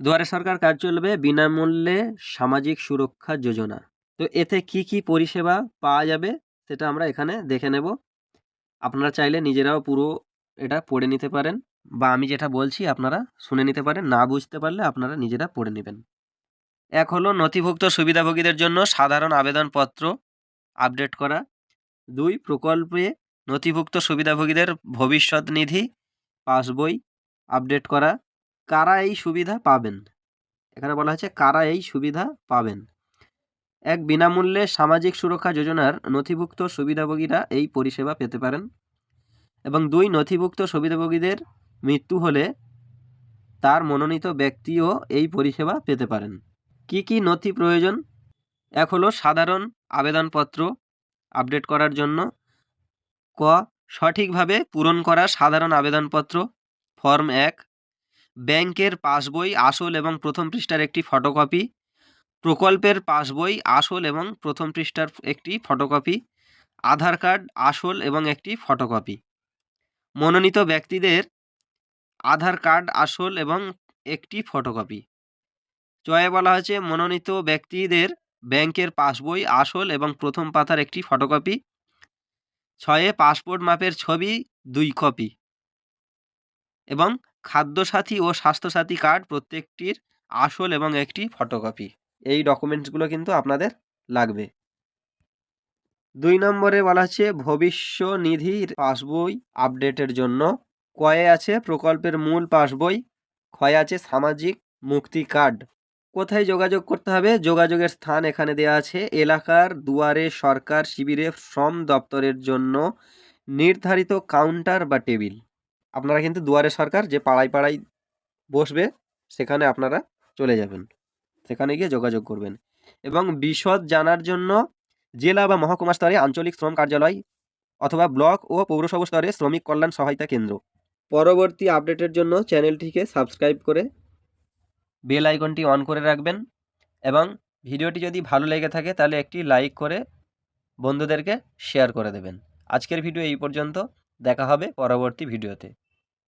দুয়ারে সরকার কাজ চলবে বিনামূল্যে সামাজিক সুরক্ষা যোজনা। তো এতে কি কি পরিষেবা পাওয়া যাবে সেটা আমরা এখানে দেখে নেব। আপনারা চাইলে নিজেরাও পুরো এটা পড়ে নিতে পারেন, বা আমি যেটা বলছি আপনারা শুনে নিতে পারেন। না বুঝতে পারলে আপনারা নিজেরা পড়ে নেবেন। এক হলো নথিভুক্ত সুবিধাভোগীদের জন্য সাধারণ আবেদনপত্র আপডেট করা। 2 প্রকল্পে নথিভুক্ত সুবিধাভোগীদের ভবিষ্যৎ নিধি পাসবই আপডেট করা। কারা এই সুবিধা পাবেন? এখানে বলা হচ্ছে কারা এই সুবিধা পাবেন। 1 বিনামূল্যে সামাজিক সুরক্ষা যোজনার নথিভুক্ত সুবিধাভোগীরা এই পরিষেবা পেতে পারেন। এবং 2 নথিভুক্ত সুবিধাভোগীদের মৃত্যু হলে তার মনোনীত ব্যক্তিও এই পরিষেবা পেতে পারেন। কি কি নথি প্রয়োজন? এক হলো সাধারণ আবেদনপত্র আপডেট করার জন্য ক সঠিকভাবে পূরণ করা সাধারণ আবেদনপত্র ফর্ম 1, ব্যাংকের পাসবই আসল এবং প্রথম পৃষ্ঠার একটি ফটোকপি, প্রকল্পের পাসবই আসল এবং প্রথম পৃষ্ঠার একটি ফটোকপি, আধার কার্ড আসল এবং একটি ফটোকপি। মনোনীত ব্যক্তিদের আধার কার্ড আসল এবং একটি ফটোকপি। চয়ে বলা হয়েছে মনোনীত ব্যক্তিদের ব্যাংকের পাসবই আসল এবং প্রথম পাতার একটি ফটোকপি। 6 পাসপোর্ট মাপের ছবি 2 কপি এবং খাদ্যসাথী ও স্বাস্থ্যসাথী কার্ড প্রত্যেকটির আসল এবং একটি ফটোকপি। এই ডকুমেন্টসগুলো কিন্তু আপনাদের লাগবে। 2 নম্বরে বলা হচ্ছে ভবিষ্যনিধির পাসবই আপডেটের জন্য কয়ে আছে প্রকল্পের মূল পাসবই, ক্ষয়ে আছে সামাজিক মুক্তি কার্ড। কোথায় যোগাযোগ করতে হবে? যোগাযোগের স্থান এখানে দেওয়া আছে। এলাকার দুয়ারে সরকার শিবিরে শ্রম দপ্তরের জন্য নির্ধারিত কাউন্টার বা টেবিল। আপনারা কিন্তু দুয়ারে সরকার যে পাড়ায় পাড়ায় বসবে সেখানে আপনারা চলে যাবেন, সেখানে গিয়ে যোগাযোগ করবেন। এবং বিশদ জানার জন্য জেলা বা মহকুমা স্তরে আঞ্চলিক শ্রম কার্যালয় অথবা ব্লক ও পৌরসভা স্তরে শ্রমিক কল্যাণ সহায়তা কেন্দ্র। পরবর্তী আপডেটের জন্য চ্যানেলটিকে সাবস্ক্রাইব করে বেল আইকনটি অন করে রাখবেন। এবং ভিডিওটি যদি ভালো লেগে থাকে তাহলে একটি লাইক করে বন্ধুদেরকে শেয়ার করে দেবেন। আজকের ভিডিও এই পর্যন্ত, দেখা হবে পরবর্তী ভিডিওতে।